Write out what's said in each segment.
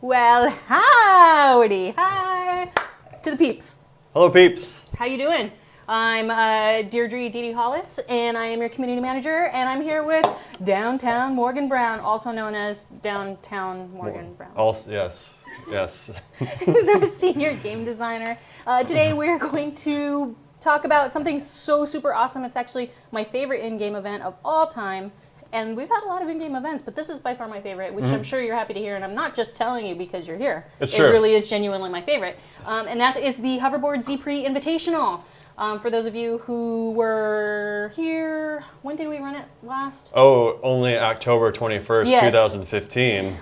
Well, howdy, hi to the peeps. Hello, peeps. How you doing? I'm Deirdre Dee Hollis, and I am your community manager, and I'm here with Downtown Morgan Brown, also known as Downtown Morgan Brown. Also, yes. Who's our senior game designer. Today we're going to talk about something so super awesome. It's actually my favorite in-game event of all time. And we've had a lot of in-game events, but this is by far my favorite, which I'm sure you're happy to hear. And I'm not just telling you because you're here. It's true. It really is genuinely my favorite. And that is the Hoverboard zPrix Invitational. For those of you who were here, when did we run it last? Oh, only October 21st, Yes. 2015.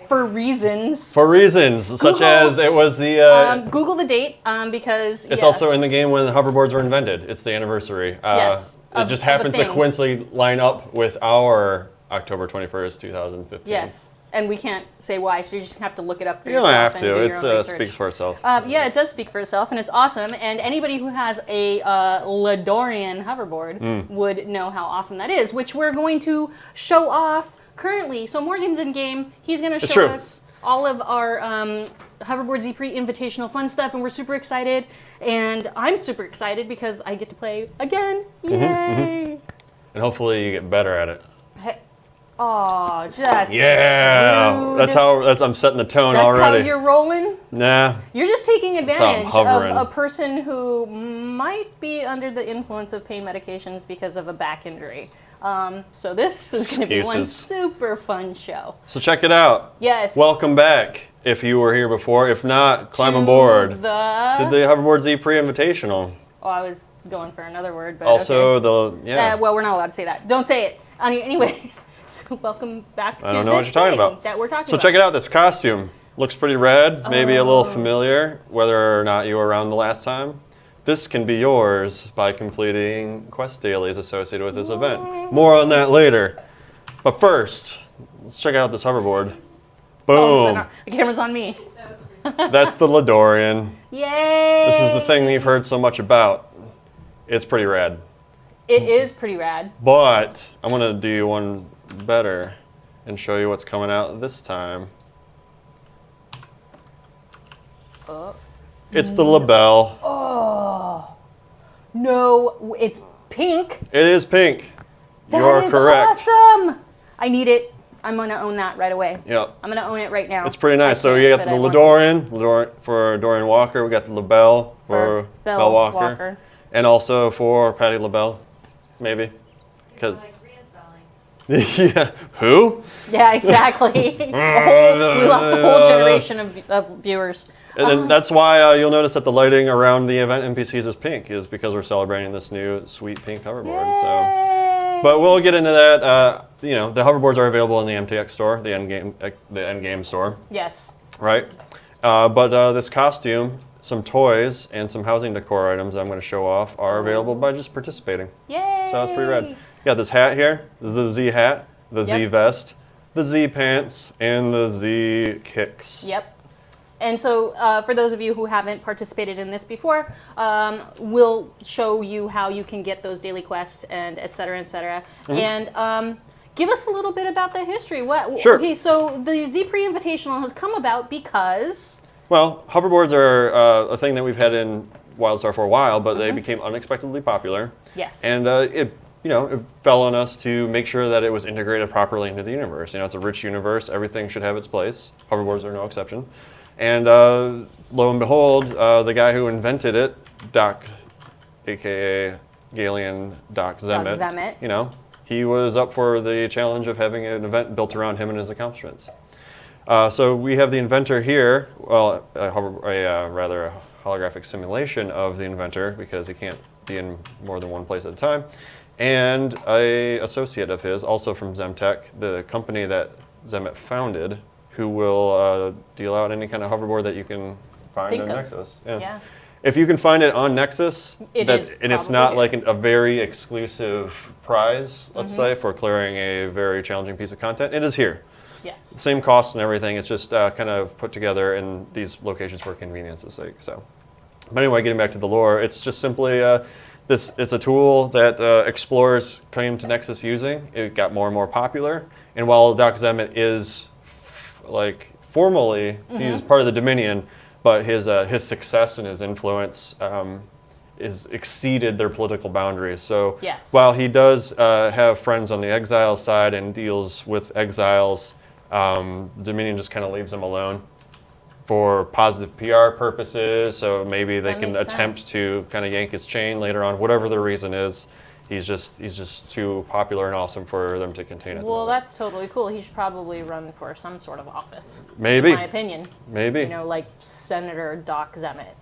For reasons. For reasons such as it was the... Google the date because it's also in the game when hoverboards were invented. It's the anniversary. Yes. It just happens to coincidentally line up with our October 21st, 2015. Yes. And we can't say why, so you just have to look it up for You yourself. don't have and to. do your It own research. speaks for itself. Yeah, it does speak for itself, and it's awesome. And anybody who has a Ladorian hoverboard would know how awesome that is, which we're going to show off currently. So Morgan's in game. He's going to show us all of our Hoverboard zPrix Invitational fun stuff, and we're super excited. And I'm super excited because I get to play again. Yay! And hopefully you get better at it. Oh, that's Yeah, rude. that's I'm setting the tone That's already. how you're rolling? Nah. You're just taking how I'm advantage hovering. of a person who might be under the influence of pain medications because of a back injury. So this is going to be one Excuses. super fun show. So check it out. Yes. Welcome back if you were here before. If not, climb aboard to the Hoverboard zPrix Invitational. Oh, I was going for another word, but Also, okay. Well, we're not allowed to say that. Don't say it. Anyway, so welcome back to I don't know what this you're talking thing about. that we're talking So about. check it out. This costume looks pretty rad, maybe a little familiar, whether or not you were around the last time. This can be yours by completing quest dailies associated with this event. More on that later. But first, let's check out this hoverboard. Boom. The camera's on me. That's the Ladorian. Yay! This is the thing that you've heard so much about. It's pretty rad. It is pretty rad. But I'm going to do one better and show you what's coming out this time. It's the label. Oh, no, it's pink. It is pink. That you are is correct. awesome. I need it. I'm going to own that right away. Yep. I'm going to own it right now. It's pretty nice. So you got the Ladorian for Dorian Walker. We got the LaBelle for Belle Walker. And also for Patty LaBelle, maybe. Because yeah, who? Yeah, exactly. We lost a whole generation of viewers. And then that's why you'll notice that the lighting around the event NPCs is pink, is because we're celebrating this new sweet pink hoverboard. So, but we'll get into that. The hoverboards are available in the MTX store, the Endgame store. Yes. Right. But this costume, some toys, and some housing decor items I'm going to show off are available by just participating. Yay! So that's pretty rad. You got this hat here, this is the Z hat, the Z vest, the Z pants, and the Z kicks. Yep. And so for those of you who haven't participated in this before, we'll show you how you can get those daily quests and et cetera, et cetera. And give us a little bit about the history. Sure. Okay, so the zPrix Invitational has come about because... Well, hoverboards are a thing that we've had in WildStar for a while, but they became unexpectedly popular. Yes. And it fell on us to make sure that it was integrated properly into the universe. It's a rich universe. Everything should have its place. Hoverboards are no exception. And lo and behold, the guy who invented it, Doc, a.k.a. Galian Doc Zemet, he was up for the challenge of having an event built around him and his accomplishments. So we have the inventor here, well, rather a holographic simulation of the inventor because he can't be in more than one place at a time, and an associate of his, also from Zemtech, the company that Zemet founded, who will deal out any kind of hoverboard that you can find on Nexus. Yeah. If you can find it on Nexus, it's not like a very exclusive prize, let's say, for clearing a very challenging piece of content, it is here. Yes. Same costs and everything. It's just kind of put together in these locations for convenience's sake. So, but anyway, getting back to the lore, it's just simply it's a tool that explorers came to Nexus using. It got more and more popular, And while Doc Zemmet is like formally he's part of the Dominion, but his success and his influence is exceeded their political boundaries. So while he does have friends on the exile side and deals with exiles, Dominion just kind of leaves him alone for positive PR purposes. So maybe they can attempt to kind of yank his chain later on, whatever the reason is. He's just too popular and awesome for them to contain it. Well, that's totally cool. He should probably run for some sort of office. Maybe. In my opinion. Maybe. You know, like Senator Doc Zemmet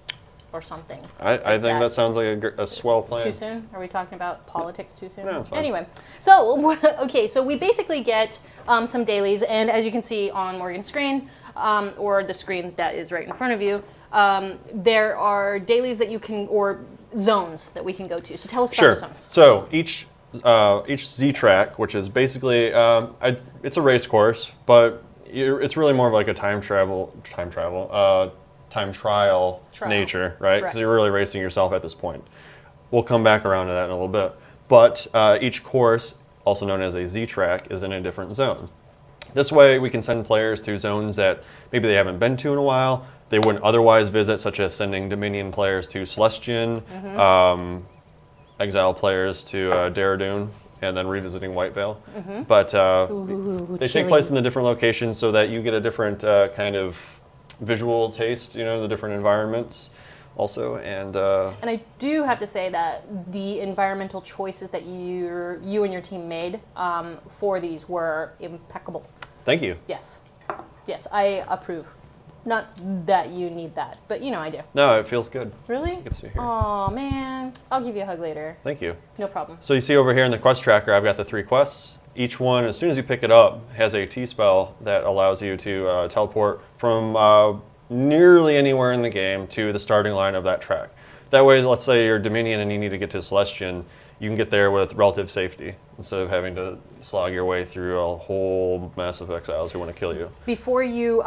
or something. I think that sounds like a swell plan. Too soon? Are we talking about politics too soon? No, it's fine. Anyway, so, okay, so we basically get some dailies, and as you can see on Morgan's screen, or the screen that is right in front of you, there are dailies that you can, or zones that we can go to. So tell us about the zones. So each Z track, which is basically it's a race course, but it's really more of like a time trial nature, right? Because you're really racing yourself at this point. We'll come back around to that in a little bit. But each course, also known as a Z track, is in a different zone. This way, we can send players to zones that maybe they haven't been to in a while, they wouldn't otherwise visit, such as sending Dominion players to Celestian, Exile players to Daradoon, and then revisiting Whitevale. But they take place in the different locations so that you get a different kind of visual taste, you know, the different environments also. And I do have to say that the environmental choices that you and your team made for these were impeccable. Thank you. Yes. Yes, I approve. Not that you need that, but you know I do. No, it feels good. Really? Good to see you here. Aw, man. I'll give you a hug later. Thank you. No problem. So you see over here in the quest tracker, I've got the 3 quests. Each one, as soon as you pick it up, has a T-spell that allows you to teleport from nearly anywhere in the game to the starting line of that track. That way, let's say you're Dominion and you need to get to Celestian, you can get there with relative safety instead of having to slog your way through a whole mess of exiles who want to kill you. Before you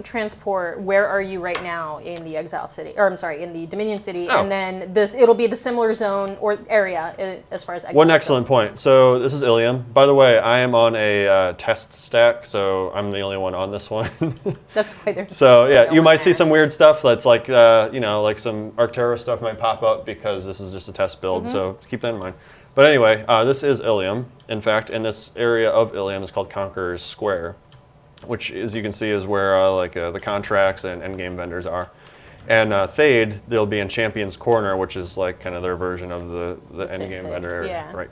transport, where are you right now in the Exile City? Or I'm sorry, in the Dominion City, and then it'll be the similar zone or area as far as Exile. One excellent point. So this is Ilium. By the way, I am on a test stack, so I'm the only one on this one. That's why there's. So yeah, you might see some weird stuff that's like you know, like some Arctera stuff might pop up because this is just a test build. So keep that in mind. But anyway, this is Ilium. In fact, in this area of Ilium is called Conqueror's Square, which, as you can see, is where the contracts and endgame vendors are. And Thade, they'll be in Champion's Corner, which is like kind of their version of the endgame vendor area. Yeah. Right.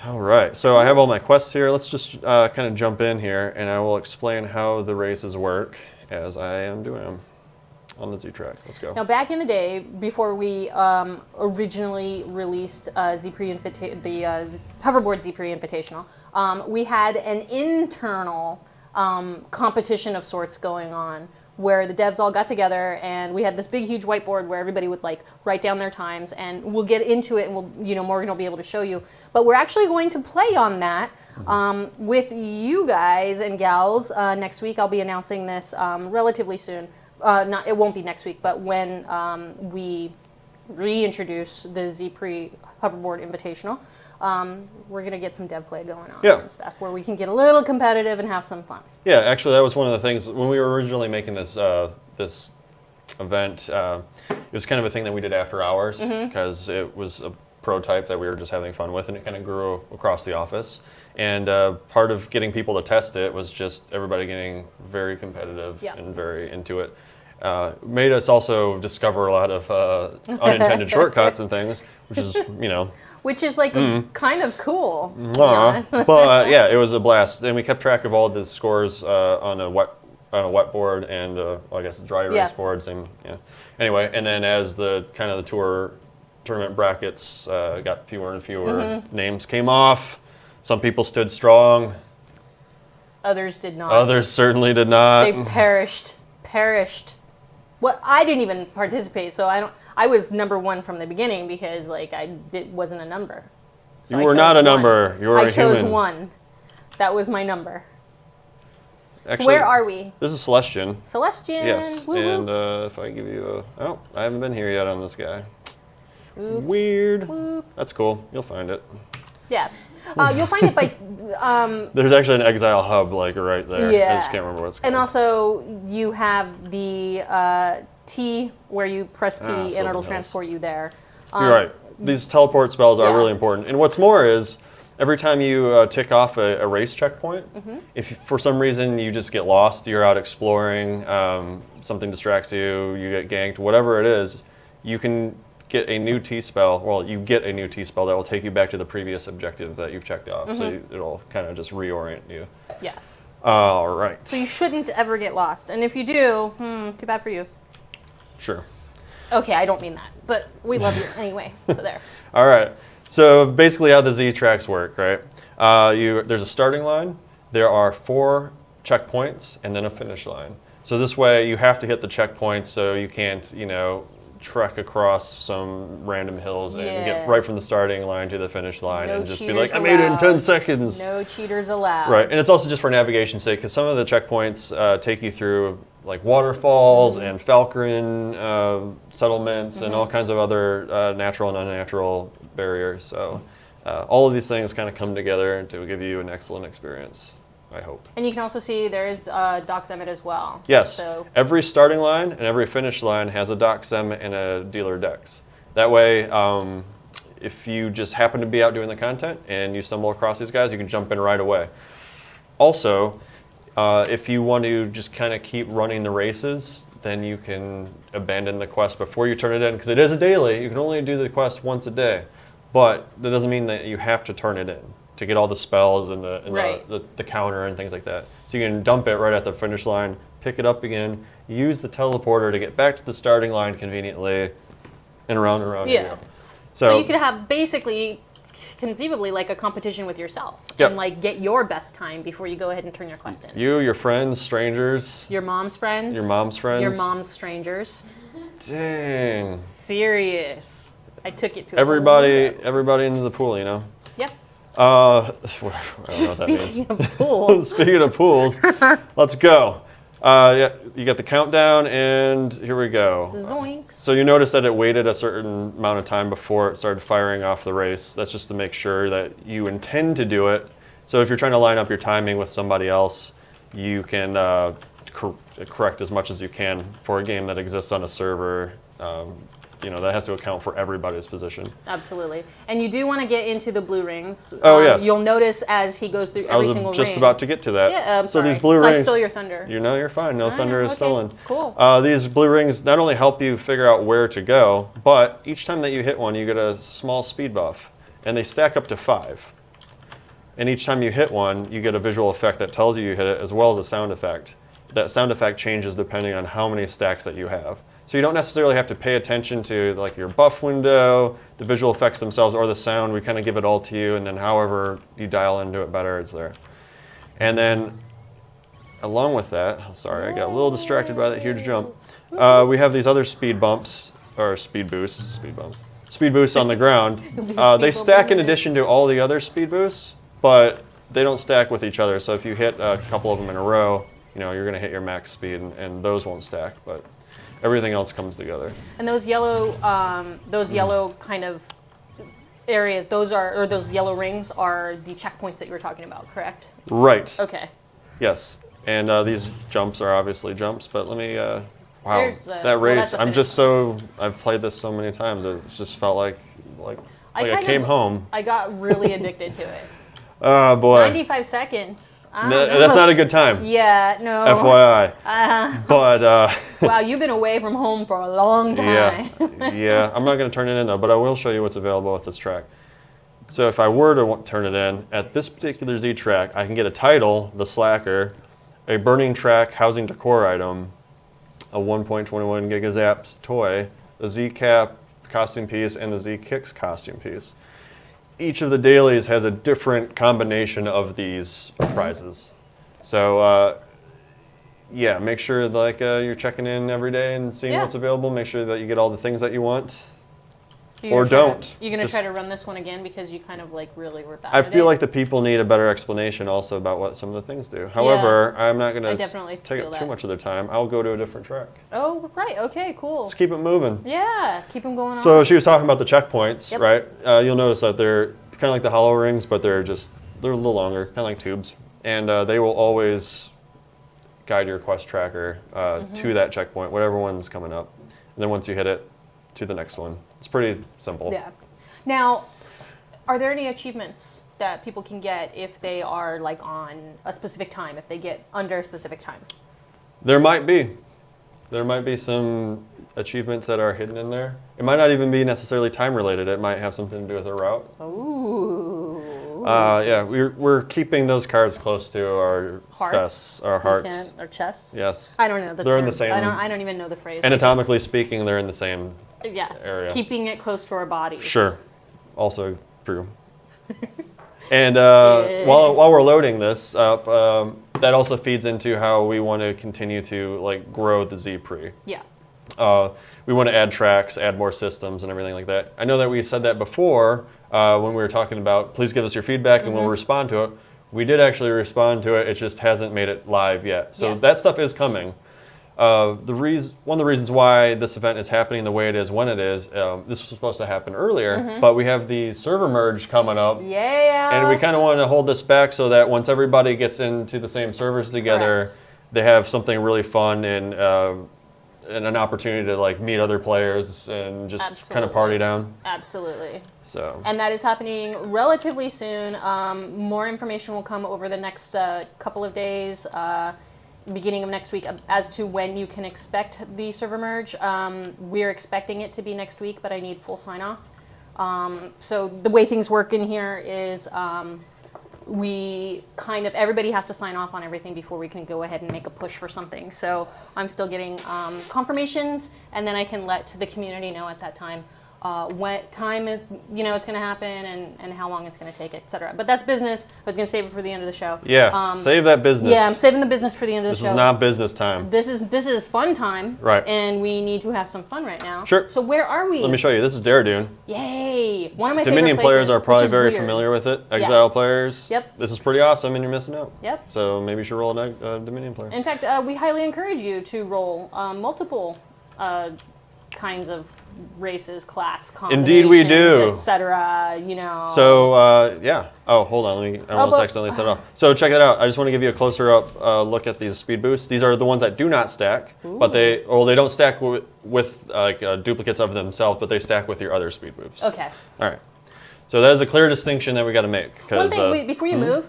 All right. So I have all my quests here. Let's just kind of jump in here, and I will explain how the races work as I am doing them on the Z track. Let's go. Now, back in the day, before we originally released the Hoverboard zPrix Invitational, we had an internal competition of sorts going on where the devs all got together and we had this big, huge whiteboard where everybody would like write down their times, and we'll get into it and Morgan will be able to show you. But we're actually going to play on that with you guys and gals next week. I'll be announcing this relatively soon. It won't be next week, but when we reintroduce the zPrix Hoverboard Invitational, we're going to get some dev play going on and stuff where we can get a little competitive and have some fun. Yeah, actually, that was one of the things when we were originally making this this event. It was kind of a thing that we did after hours because it was a prototype that we were just having fun with, and it kind of grew across the office. And part of getting people to test it was just everybody getting very competitive and very into it. Made us also discover a lot of unintended shortcuts and things, which is, Which is like kind of cool, to be honest. But yeah, it was a blast. And we kept track of all the scores on a wet board and I guess dry erase board. Same, yeah. Anyway, and then as the kind of the tournament brackets got fewer and fewer, names came off. Some people stood strong. Others did not. Others certainly did not. They perished. Well, I didn't even participate, so I was number 1 from the beginning because wasn't a number. So you were not a number. You were a human. I chose 1. That was my number. Actually, so where are we? This is Celestian. Celestian. Yes. Woo and woo. If I give you I haven't been here yet on this guy. Oops. Weird. Whoop. That's cool. You'll find it. Yeah. You'll find it by. There's actually an Exile hub like right there. Yeah. I just can't remember what it's called. And also, you have the T where you press T and Sylvan it'll Hills. transport you there. You're right. These teleport spells are Yeah. really important. And what's more is, every time you tick off a race checkpoint, if for some reason you just get lost, you're out exploring, something distracts you, you get ganked, whatever it is, you can get a new T spell. Well, you get a new T spell that will take you back to the previous objective that you've checked off. So it'll kind of just reorient you. Yeah. All right. So you shouldn't ever get lost. And if you do, too bad for you. Sure. Okay, I don't mean that, but we love you anyway. So there. All right. So basically how the Z tracks work, right? There's a starting line, there are 4 checkpoints, and then a finish line. So this way you have to hit the checkpoints so you can't, trek across some random hills and get right from the starting line to the finish line No and just be cheaters like, I made it in allowed. 10 seconds. No cheaters allowed. Right, and it's also just for navigation's sake, because some of the checkpoints take you through like waterfalls and Falcon settlements and all kinds of other natural and unnatural barriers. So all of these things kind of come together to give you an excellent experience, I hope. And you can also see there is Doc Emmett as well. Yes, So every starting line and every finish line has a Doc Sem and a dealer Dex. That way, if you just happen to be out doing the content and you stumble across these guys, you can jump in right away. Also, if you want to just kind of keep running the races, then you can abandon the quest before you turn it in, because it is a daily. You can only do the quest once a day, but that doesn't mean that you have to turn it in to get all the spells and the counter and things like that. So you can dump it right at the finish line, pick it up again, use the teleporter to get back to the starting line conveniently, and around you go. So you could have basically, conceivably, like a competition with yourself. Yep. And like get your best time before you go ahead and turn your quest in. You, your friends, strangers. Your mom's friends. Your mom's friends. Your mom's strangers. Dang. Serious. I took it to everybody into the pool, Yep. I don't know what that means. Speaking of pools. Speaking of pools, let's go. You got the countdown, and here we go. Zoinks. So you notice that it waited a certain amount of time before it started firing off the race. That's just to make sure that you intend to do it. So if you're trying to line up your timing with somebody else, you can correct as much as you can for a game that exists on a server. That has to account for everybody's position. Absolutely. And you do want to get into the blue rings. Oh, yes. You'll notice as he goes through every single ring. I was just about to get to that. Yeah, so sorry. these blue rings. I stole your thunder. You're fine. No thunder is okay. stolen. Cool. These blue rings not only help you figure out where to go, but each time that you hit one, you get a small speed buff. And they stack up to 5. And each time you hit one, you get a visual effect that tells you hit it, as well as a sound effect. That sound effect changes depending on how many stacks that you have. So you don't necessarily have to pay attention to like your buff window, the visual effects themselves, or the sound. We kind of give it all to you, and then however you dial into it better, it's there. And then along with that, sorry, I got a little distracted by that huge jump. We have these other speed bumps, or speed boosts on the ground. They stack in addition to all the other speed boosts, but they don't stack with each other. So if you hit a couple of them in a row, you're going to hit your max speed, and those won't stack, but everything else comes together. And those yellow kind of areas, those yellow rings are the checkpoints that you were talking about, correct? Right. Okay. Yes. And these jumps are obviously jumps, but let me, wow, that race, I've played this so many times, it just felt like I came home. I got really addicted to it. Oh boy. 95 seconds. That's not a good time. Yeah, no. FYI. But wow, you've been away from home for a long time. Yeah. I'm not going to turn it in though, but I will show you what's available with this track. So if I were to turn it in, at this particular Z track, I can get a title, the Slacker, a burning track housing decor item, a 1.21 gigazaps toy, the Z Cap costume piece, and the Z Kicks costume piece. Each of the dailies has a different combination of these prizes. So make sure you're checking in every day and seeing what's available. Make sure that you get all the things that you want. Or don't. You're going to try to run this one again because you kind of really were bad I at feel it? like the people need a better explanation also about what some of the things do. However, I'm not going to take up too much of their time. I'll go to a different track. Oh, right. Okay, cool. Let's keep it moving. Yeah, keep them going on. So she was talking about the checkpoints, right? You'll notice that kind of like the hollow rings, but they're a little longer, kind of like tubes. And they will always guide your quest tracker to that checkpoint, whatever one's coming up. And then once you hit it, to the next one. It's pretty simple. Yeah. Now, are there any achievements that people can get if they are like on a specific time, if they get under a specific time? There might be. There might be some achievements that are hidden in there. It might not even be necessarily time related. It might have something to do with a route. Ooh. Yeah, we're keeping those cards close to our chests, our hearts. Our chests? Yes. I don't know the They're term. in the same. I don't even know the phrase. Anatomically speaking, they're in the same area. Keeping it close to our bodies. Sure. Also true. And while we're loading this up, that also feeds into how we want to continue to like grow the zPrix. Yeah. We want to add tracks, add more systems, and everything like that. I know that we said that before when we were talking about, please give us your feedback and we'll respond to it. We did actually respond to it. It just hasn't made it live yet. So that stuff is coming. One of the reasons why this event is happening the way it is when it is, this was supposed to happen earlier, but we have the server merge coming up. Yeah. And we kind of want to hold this back so that once everybody gets into the same servers together, they have something really fun and an opportunity to like meet other players and just kind of party down. Absolutely. So. And that is happening relatively soon. More information will come over the next couple of days. Beginning of next week as to when you can expect the server merge. We're expecting it to be next week, but I need full sign off. So the way things work in here is everybody has to sign off on everything before we can go ahead and make a push for something. So I'm still getting confirmations, and then I can let the community know at that time what time it's going to happen and how long it's going to take, etc. But that's business. I was going to save it for the end of the show. Yeah, save that business. Yeah, I'm saving the business for the end of the show. This is not business time. This is fun time. Right. And we need to have some fun right now. Sure. So where are we? Let me show you. This is Dare Yay! One of my Dominion favorite players places, are probably which is very weird. familiar with it. Exile players. Yep. This is pretty awesome, and you're missing out. Yep. So maybe you should roll a Dominion player. In fact, we highly encourage you to roll multiple kinds of races, class combinations, Indeed we do. etc. So yeah. Oh, hold on. I almost accidentally set it off. So check it out. I just want to give you a closer up look at these speed boosts. These are the ones that do not stack, but they don't stack with duplicates of themselves, but they stack with your other speed boosts. Okay. All right. So that is a clear distinction that we got to make. One thing, before you move,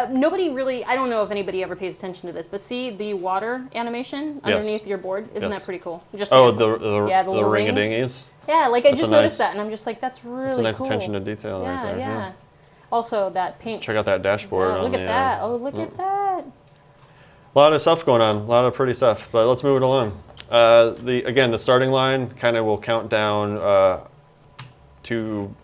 nobody really, I don't know if anybody ever pays attention to this, but see the water animation underneath your board? Isn't that pretty cool? Just the little ring-a-dingies? Yeah, like I just noticed that, and I'm just like, that's really cool. That's a nice attention to detail right there. Yeah. Also, that paint. Check out that dashboard. Look at that. Oh, look at that. A lot of stuff going on. A lot of pretty stuff. But let's move it along. Again, the starting line kind of will count down to,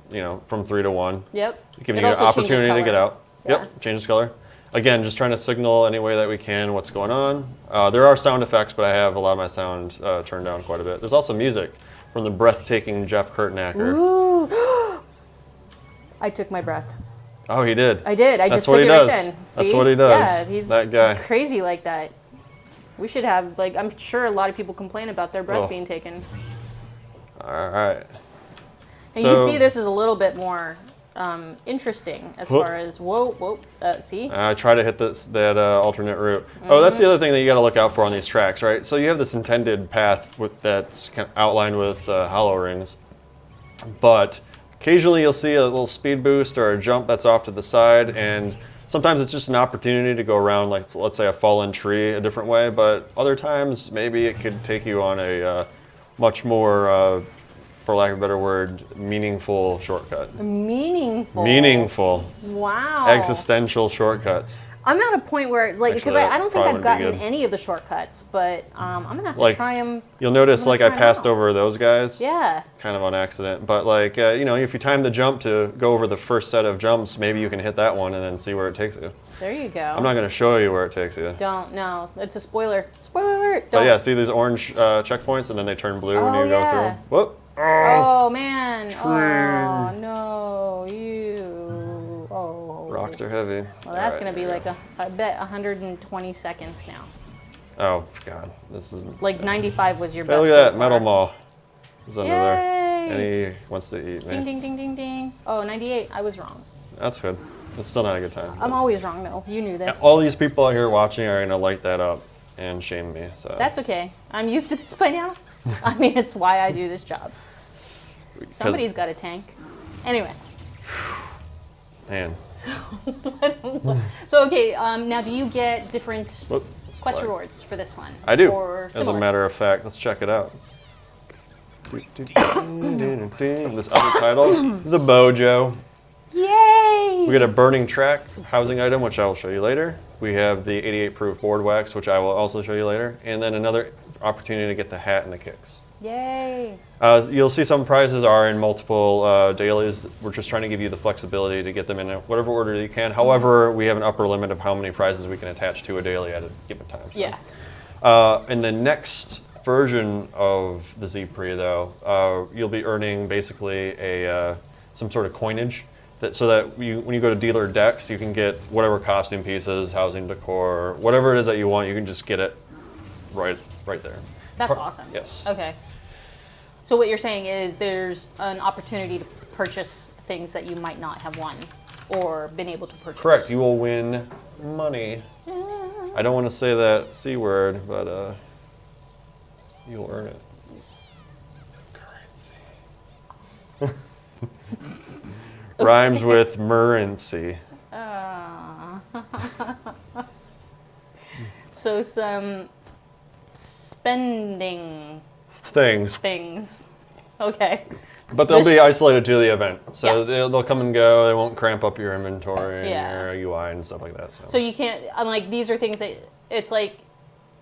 from 3 to 1. Yep. Giving you an opportunity to get out. Yeah. Yep, changes color. Again, just trying to signal any way that we can what's going on. There are sound effects, but I have a lot of my sound turned down quite a bit. There's also music from the breathtaking Jeff Kurtnacker. Ooh. I took my breath. Oh, he did? I did. I That's just took it right then. See? That's what he does. Yeah, he's that guy. Crazy like that. We should have, I'm sure a lot of people complain about their breath being taken. All right. And you can see this is a little bit more interesting as far as, see? I try to hit that alternate route. Oh, that's the other thing that you got to look out for on these tracks, right? So you have this intended path that's kind of outlined with hollow rings, but occasionally you'll see a little speed boost or a jump that's off to the side, and sometimes it's just an opportunity to go around, like let's say a fallen tree a different way, but other times maybe it could take you on a much more for lack of a better word, meaningful shortcut. Meaningful? Meaningful. Wow. Existential shortcuts. I'm at a point where, because I don't think I've gotten any of the shortcuts, but I'm going to have to try them. You'll notice, I passed over those guys. Yeah. Kind of on accident. But, if you time the jump to go over the first set of jumps, maybe you can hit that one and then see where it takes you. There you go. I'm not going to show you where it takes you. Don't, no. It's a spoiler. Spoiler alert. But yeah, see these orange checkpoints and then they turn blue when you go through them? Whoop. Oh, man. Oh, no. Rocks are heavy. Well, that's going to be I bet 120 seconds now. Oh, God. This is... 95 was your hey, best. Look at that. Metal Maw is under there. Yay. And he wants to eat me. Ding, ding, ding, ding, ding. Oh, 98. I was wrong. That's good. It's still not a good time. I'm always wrong, though. You knew this. All these people out here watching are going to light that up and shame me. So That's okay. I'm used to this by now. I mean, it's why I do this job. Somebody's got a tank. Anyway. Man. So okay, now do you get different quest rewards for this one? I do. Or As a matter of fact, let's check it out. This other title, the Bojo. Yay! We get a burning track housing item, which I will show you later. We have the 88 proof board wax, which I will also show you later. And then another opportunity to get the hat and the kicks. Yay! You'll see some prizes are in multiple dailies. We're just trying to give you the flexibility to get them in whatever order you can. However, we have an upper limit of how many prizes we can attach to a daily at a given time. So. Yeah. In the next version of the zPrix, though, you'll be earning basically some sort of coinage. So that when you go to dealer decks, you can get whatever costume pieces, housing decor, whatever it is that you want, you can just get it right there. That's awesome. Yes. Okay. So what you're saying is there's an opportunity to purchase things that you might not have won or been able to purchase. Correct. You will win money. I don't want to say that C word, but you'll earn it. Currency. Rhymes with currency. So some spending things. Okay. But they'll be isolated to the event. So they'll come and go. They won't cramp up your inventory and your UI and stuff like that. So you can't, like, these are things that, it's like,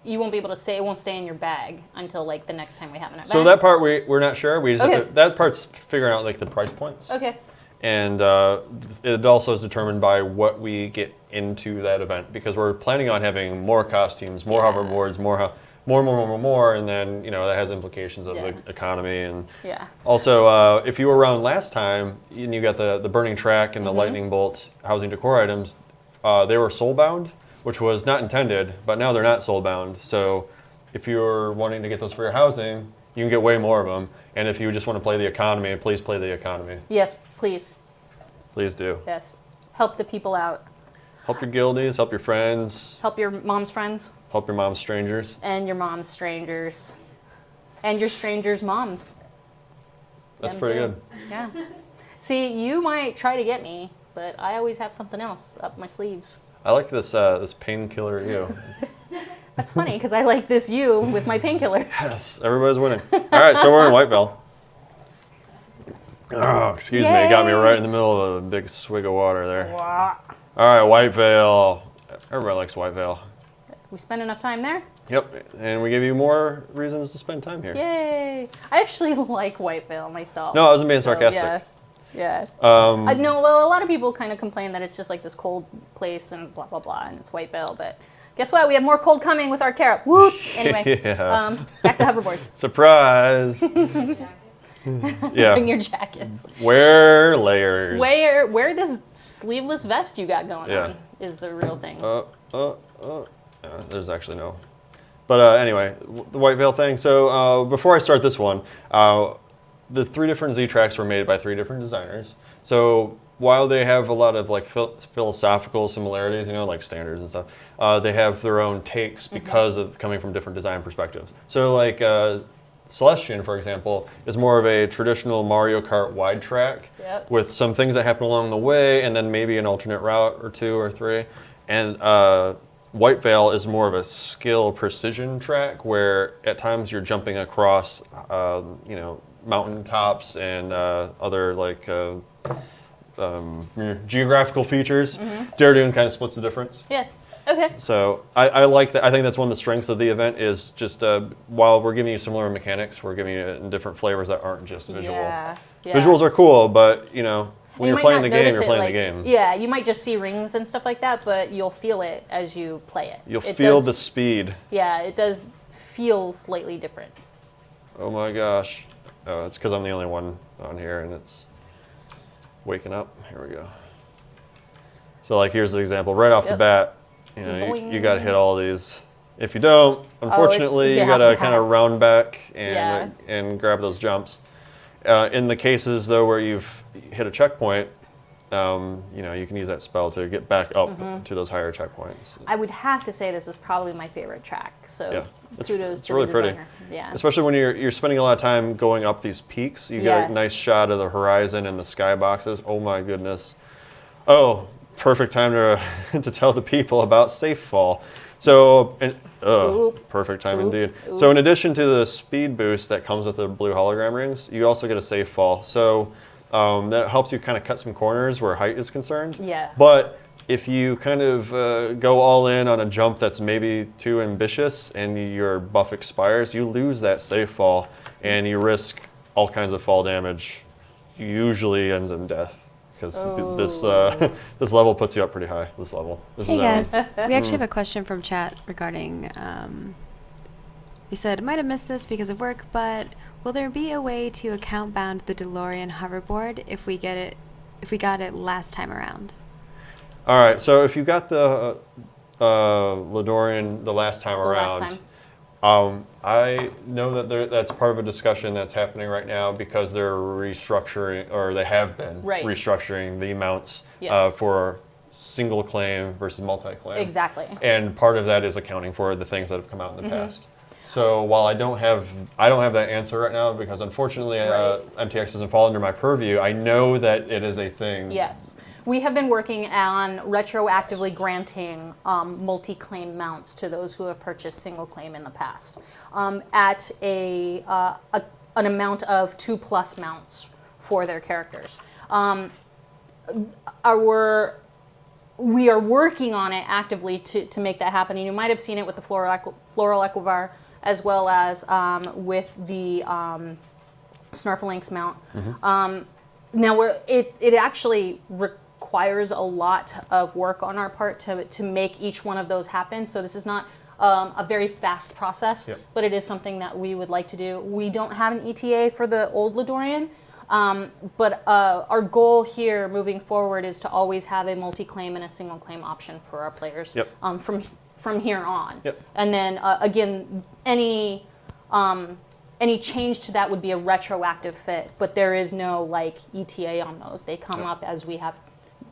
you won't be able to say, it won't stay in your bag until, like, the next time we have an event. So that part we're not sure. We just have to, that part's figuring out, like, the price points. Okay. And it also is determined by what we get into that event, because we're planning on having more costumes, more hoverboards, more, and then that has implications of the economy. And also, if you were around last time and you got the burning track and the lightning bolt housing decor items, they were soul bound, which was not intended, but now they're not soul bound. So if you're wanting to get those for your housing, you can get way more of them. And if you just want to play the economy, please play the economy. Yes, please. Please do. Yes. Help the people out. Help your guildies, help your friends. Help your mom's friends. Help your mom's strangers. And your mom's strangers. And your strangers' moms. That's pretty good. Yeah. See, you might try to get me, but I always have something else up my sleeves. I like this painkiller you. That's funny, because I like this you with my painkillers. Yes, everybody's winning. All right, so we're in Whitevale. Oh, excuse me, it got me right in the middle of a big swig of water there. Wow. All right, Whitevale. Everybody likes Whitevale. We spend enough time there? Yep, and we give you more reasons to spend time here. Yay! I actually like Whitevale myself. No, I wasn't being sarcastic. Yeah. No, well, a lot of people kind of complain that it's just like this cold place and blah, blah, blah, and it's Whitevale, but guess what? We have more cold coming with our Terra. Whoop! Anyway, back to hoverboards. Surprise! Yeah. Bring your jackets. Wear layers. Wear this sleeveless vest you got going on is the real thing. There's actually no. But anyway, the Whitevale thing. So before I start this one, the 3 different Z tracks were made by 3 different designers. So while they have a lot of like philosophical similarities, like standards and stuff, they have their own takes because of coming from different design perspectives. So like Celestian, for example, is more of a traditional Mario Kart wide track with some things that happen along the way and then maybe an alternate route or 2 or 3. And Whitevale is more of a skill precision track where at times you're jumping across, mountain tops and other like geographical features. Dare Dune kind of splits the difference. Yeah. Okay. So I like that. I think that's one of the strengths of the event is just while we're giving you similar mechanics, we're giving you it in different flavors that aren't just visual. Yeah. Visuals are cool, but when you're playing the game, you're playing the game. Yeah, you might just see rings and stuff like that, but you'll feel it as you play it. You'll feel the speed. Yeah, it does feel slightly different. Oh my gosh. Oh, it's because I'm the only one on here and it's waking up. Here we go. So like here's the example. Right off the bat, you got to hit all these. If you don't, unfortunately, you got to kind of round back and grab those jumps. In the cases, though, where you've hit a checkpoint, you can use that spell to get back up to those higher checkpoints. I would have to say this was probably my favorite track. So Yeah. kudos It's to really the pretty. designer. Yeah. Especially when you're spending a lot of time going up these peaks. You get a nice shot of the horizon and the skyboxes. Oh my goodness. Oh, perfect time to tell the people about Safe Fall. So, perfect time indeed. So in addition to the speed boost that comes with the blue hologram rings, you also get a Safe Fall. So that helps you kind of cut some corners where height is concerned. Yeah. But if you kind of go all in on a jump that's maybe too ambitious and your buff expires, you lose that Safe Fall and you risk all kinds of fall damage. Usually ends in death. Because this level puts you up pretty high. This hey guys, we actually have a question from chat regarding. He said, "Might have missed this because of work, but will there be a way to account bound the DeLorean hoverboard if we got it last time around?" All right. So if you got the LeDorean the last time around. I know that that's part of a discussion that's happening right now because they're restructuring, or they have been restructuring the amounts for single claim versus multi-claim. Exactly. And part of that is accounting for the things that have come out in the past. So while I don't have that answer right now because unfortunately MTX doesn't fall under my purview, I know that it is a thing. Yes. We have been working on retroactively granting multi-claim mounts to those who have purchased single claim in the past at an amount of 2+ mounts for their characters. We are working on it actively to make that happen. And you might have seen it with the Floral Equivar as well as with the Snarflinx mount. Now, it actually requires a lot of work on our part to make each one of those happen. So this is not a very fast process, but it is something that we would like to do. We don't have an ETA for the old Ledorian, but our goal here moving forward is to always have a multi-claim and a single claim option for our players from here on. And then again, any change to that would be a retroactive fit, but there is no ETA on those. They come up as we have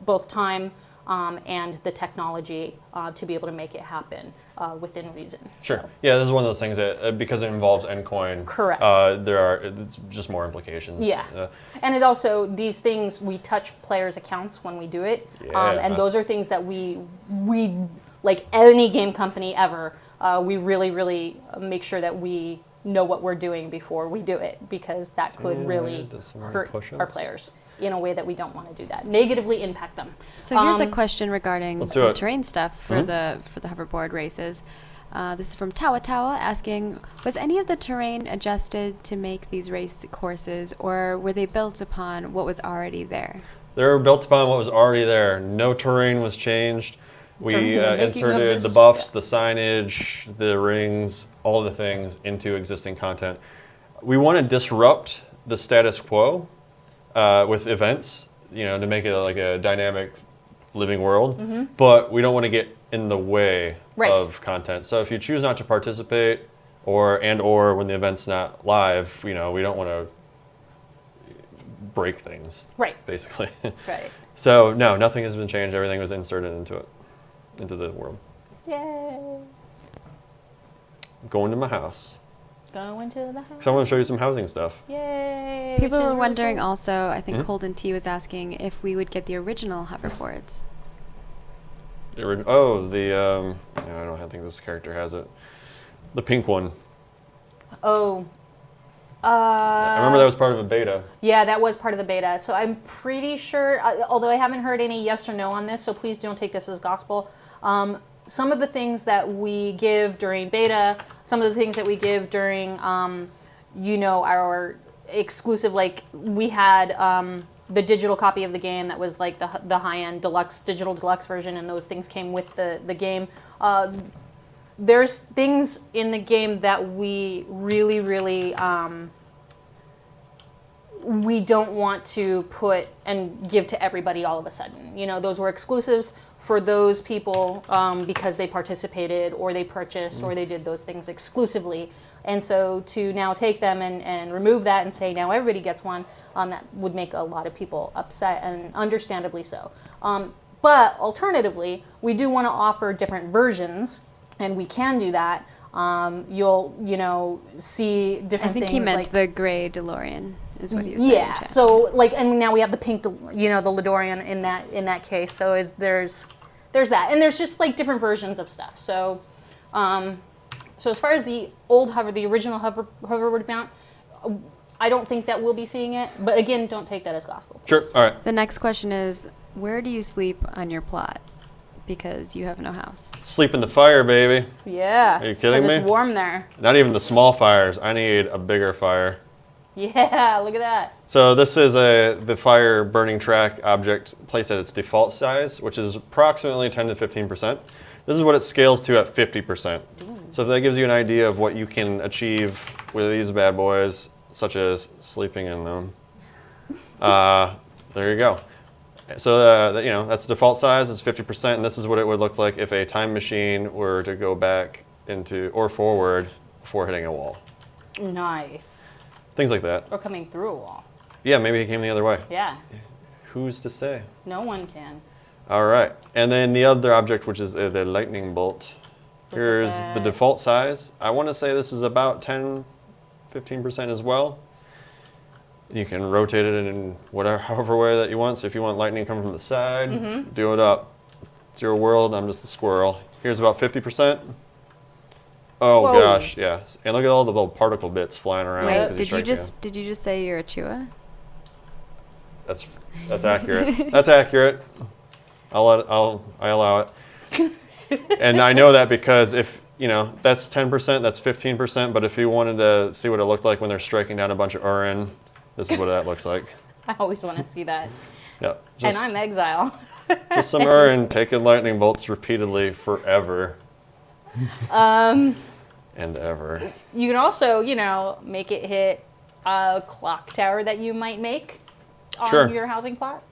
both time and the technology to be able to make it happen within reason. Sure. So. Yeah, this is one of those things that because it involves Endcoin, correct. It's just more implications. Yeah, and it also these things we touch players' accounts when we do it, and those are things that we like any game company ever. We really make sure that we know what we're doing before we do it because that could really hurt our players in a way that we don't want to do that, negatively impact them. So here's a question regarding some terrain stuff for the hoverboard races. This is from Tawa asking, was any of the terrain adjusted to make these race courses, or were they built upon what was already there? They were built upon what was already there. No terrain was changed. We inserted the buffs, the signage, the rings, all the things into existing content. We want to disrupt the status quo with events, to make it like a dynamic living world, but we don't want to get in the way of content. So if you choose not to participate or when the event's not live, we don't want to break things, basically. So no, nothing has been changed. Everything was inserted into the world. Yay! Going to my house. Going to the house. Because I want to show you some housing stuff. Yay! People were wondering also, I think Colden T was asking if we would get the original hoverboards. I don't think this character has it. The pink one. Oh. I remember that was part of a beta. Yeah, that was part of the beta. So I'm pretty sure, although I haven't heard any yes or no on this, so please don't take this as gospel. Some of the things that we give during beta, some of the things that we give during, our exclusive, we had the digital copy of the game that was like the high-end digital deluxe version, and those things came with the game. There's things in the game that we really, we don't want to put and give to everybody all of a sudden. Those were exclusives for those people because they participated or they purchased or they did those things exclusively. And so to now take them and remove that and say now everybody gets one, that would make a lot of people upset, and understandably so. But alternatively, we do want to offer different versions, and we can do that. You'll see different things. I think he meant like the gray DeLorean is what he was saying. Yeah. So and now we have the pink, the LeDorean in that case. So there's that, and there's just like different versions of stuff. So, so as far as the original hoverboard mount, I don't think that we'll be seeing it. But again, don't take that as gospel. Sure. All right. The next question is, where do you sleep on your plot? Because you have no house. Sleep in the fire, baby. Yeah. Are you kidding me? It's warm there. Not even the small fires. I need a bigger fire. Yeah, look at that. So this is the fire burning track object placed at its default size, which is approximately 10 to 15%. This is what it scales to at 50%. So if that gives you an idea of what you can achieve with these bad boys, such as sleeping in them, there you go. So that's default size is 50%, and this is what it would look like if a time machine were to go back into or forward before hitting a wall. Nice. Things like that. Or coming through a wall. Yeah, maybe it came the other way. Yeah. Who's to say? No one can. All right. And then the other object, which is the lightning bolt. Here's the default size. I want to say this is about 10, 15% as well. You can rotate it in however way that you want. So if you want lightning coming from the side, do it up. It's your world. I'm just a squirrel. Here's about 50%. Oh, whoa. Gosh, yeah. And look at all the little particle bits flying around. Wait, did you just say you're a Chua? That's accurate. That's accurate. I allow it. And I know that because if that's 10%, that's 15%. But if you wanted to see what it looked like when they're striking down a bunch of Urin, this is what that looks like. I always want to see that. Yep. And I'm Exile. Just some Urin taking lightning bolts repeatedly forever. And ever. You can also, make it hit a clock tower that you might make on your housing plot.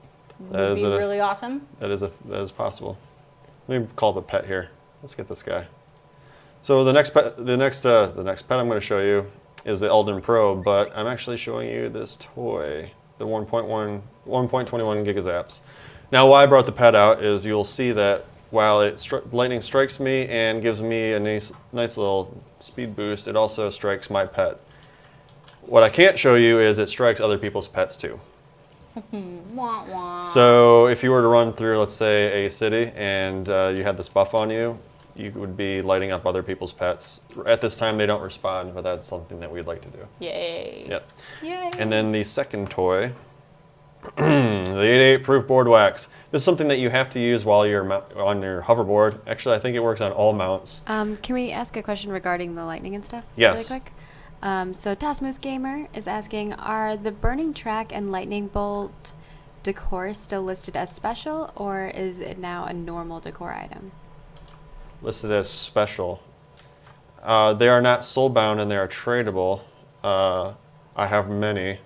That would be really awesome. That is possible. Let me call up a pet here. Let's get this guy. So the next pet I'm going to show you is the Alden Pro, but I'm actually showing you this toy, the 1.21 gigazaps. Now, why I brought the pet out is you'll see that while lightning strikes me and gives me a nice little speed boost, it also strikes my pet. What I can't show you is it strikes other people's pets too. Wah, wah. So if you were to run through, let's say, a city and you had this buff on you, you would be lighting up other people's pets. At this time, they don't respond, but that's something that we'd like to do. Yay. Yep. Yay. And then the second toy, the 88 proof board wax. This is something that you have to use while you're on your hoverboard. Actually, I think it works on all mounts. Can we ask a question regarding the lightning and stuff? Yes. Really quick? So Tasmus Gamer is asking, are the burning track and lightning bolt decor still listed as special, or is it now a normal decor item? Listed as special. They are not soul-bound and they are tradable. I have many.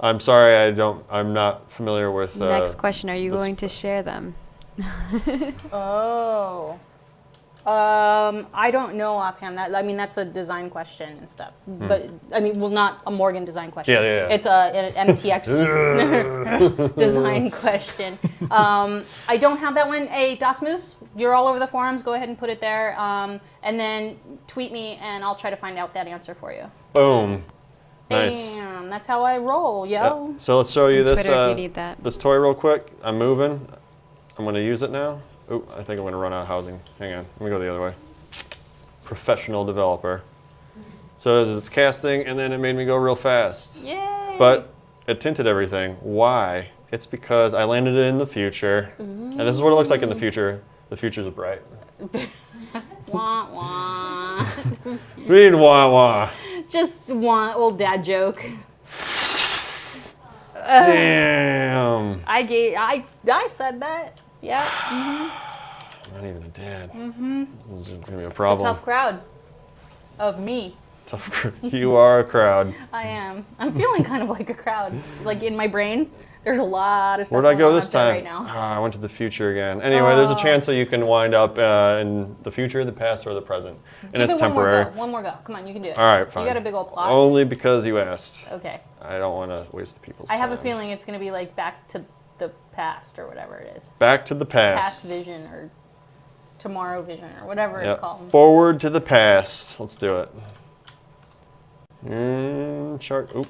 I'm sorry, I'm not familiar with... Next question, are you going to share them? Oh. I don't know offhand. That's a design question and stuff. But, not a Morgan design question. Yeah. It's an MTX design question. I don't have that one. Hey, Dasmus, you're all over the forums. Go ahead and put it there. And then tweet me, and I'll try to find out that answer for you. Boom. Nice. Bam. That's how I roll, yo. Yep. So let's show you this, Twitter if you need that. this toy real quick. I'm moving. I'm going to use it now. Oh, I think I'm going to run out of housing. Hang on. Let me go the other way. Professional developer. So as it's casting, and then it made me go real fast. Yay! But it tinted everything. Why? It's because I landed it in the future. And this is what it looks like in the future. The future's bright. Wah, wah. Read wah wah. Just one old dad joke. Damn. I said that. Yeah. Mm-hmm. I'm not even a dad. Mm-hmm. This is going to be a It's problem. a tough crowd. Of me. Tough crowd. You are a crowd. I am. I'm feeling kind of like a crowd. Like in my brain. There's a lot of stuff Where'd I go on the this website time? right now. I went to the future again. Anyway, there's a chance that you can wind up in the future, the past, or the present. And it's temporary. One more go. Come on, you can do it. All right, fine. You got a big old plot. Only because you asked. Okay. I don't want to waste the people's time. I have a feeling it's going to be like Back to the Past or whatever it is. Back to the past. Past vision or tomorrow vision or whatever it's called. Forward to the past. Let's do it. Chart. Oop.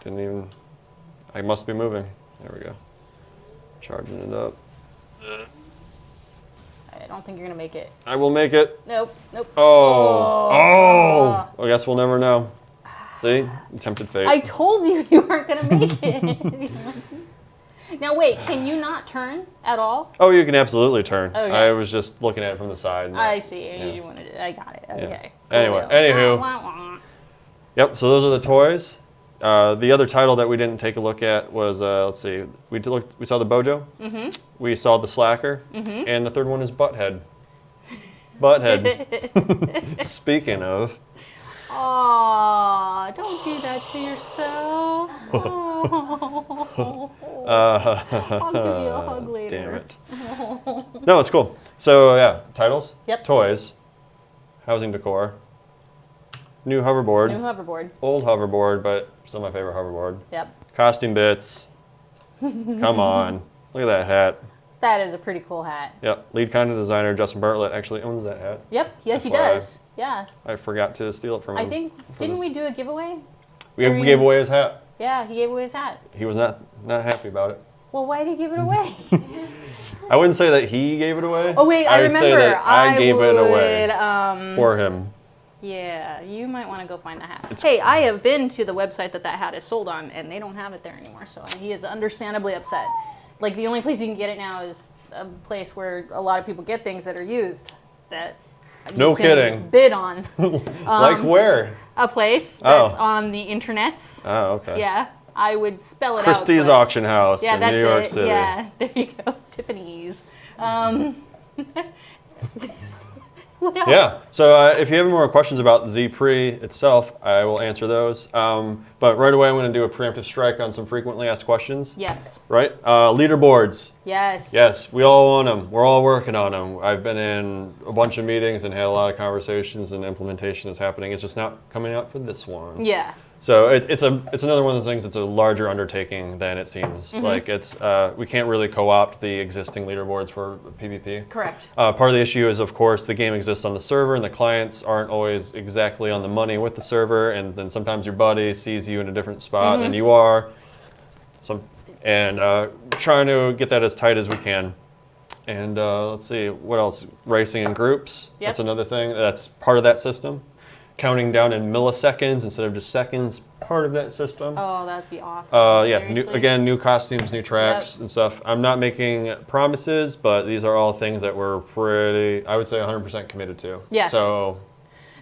Didn't even. I must be moving. There we go. Charging it up. I don't think you're going to make it. I will make it. Nope. Oh. I guess we'll never know. See? Tempted fate. I told you you weren't going to make it. Now wait, can you not turn at all? Oh, you can absolutely turn. Okay. I was just looking at it from the side. I see. Yeah. You wanted it. I got it. Okay. Yeah. Anyway, anywho. Yep, so those are the toys. The other title that we didn't take a look at was, let's see, we saw the Bojo, we saw the Slacker, and the third one is Butthead. Butthead. Speaking of. Aw, don't do that to yourself. I'll give you a hug later. Damn it. No, it's cool. So yeah, titles, Yep. toys, housing decor, new hoverboard, old hoverboard, but still my favorite hoverboard. Yep. Costume bits. Come on. Look at that hat. That is a pretty cool hat. Yep. Lead content designer Justin Bartlett actually owns that hat. Yep. Yeah, he FYI. does. Yeah. I forgot to steal it from him. I think, didn't we do a giveaway? We gave away his hat. Yeah, he gave away his hat. He was not happy about it. Well, why did he give it away? I wouldn't say that he gave it away. Oh, wait, I would say remember. that I gave it away would, for him. Yeah, you might want to go find the hat. Hey, I have been to the website that hat is sold on, and they don't have it there anymore, so he is understandably upset. Like, the only place you can get it now is a place where a lot of people get things that are used that No you can kidding. bid on. Like where? A place that's on the internets. Oh, okay. Yeah, I would spell it Christie's out. Auction House in New York City. Yeah, there you go. Tiffany's. What else? Yeah. So if you have any more questions about zPrix itself, I will answer those. But right away, I'm going to do a preemptive strike on some frequently asked questions. Yes. Right? Leaderboards. Yes. Yes, we all want them. We're all working on them. I've been in a bunch of meetings and had a lot of conversations, and implementation is happening. It's just not coming out for this one. Yeah. So it's another one of those things. It's a larger undertaking than it seems. Like we can't really co-opt the existing leaderboards for PvP. Correct. Part of the issue is, of course, the game exists on the server, and the clients aren't always exactly on the money with the server, and then sometimes your buddy sees you in a different spot than you are. Trying to get that as tight as we can. And let's see, what else? Racing in groups. Yep. That's another thing. That's part of that system. Counting down in milliseconds instead of just seconds, part of that system. Oh, that'd be awesome. Yeah, new costumes, new tracks and stuff. I'm not making promises, but these are all things that we're I would say 100% committed to. Yes. So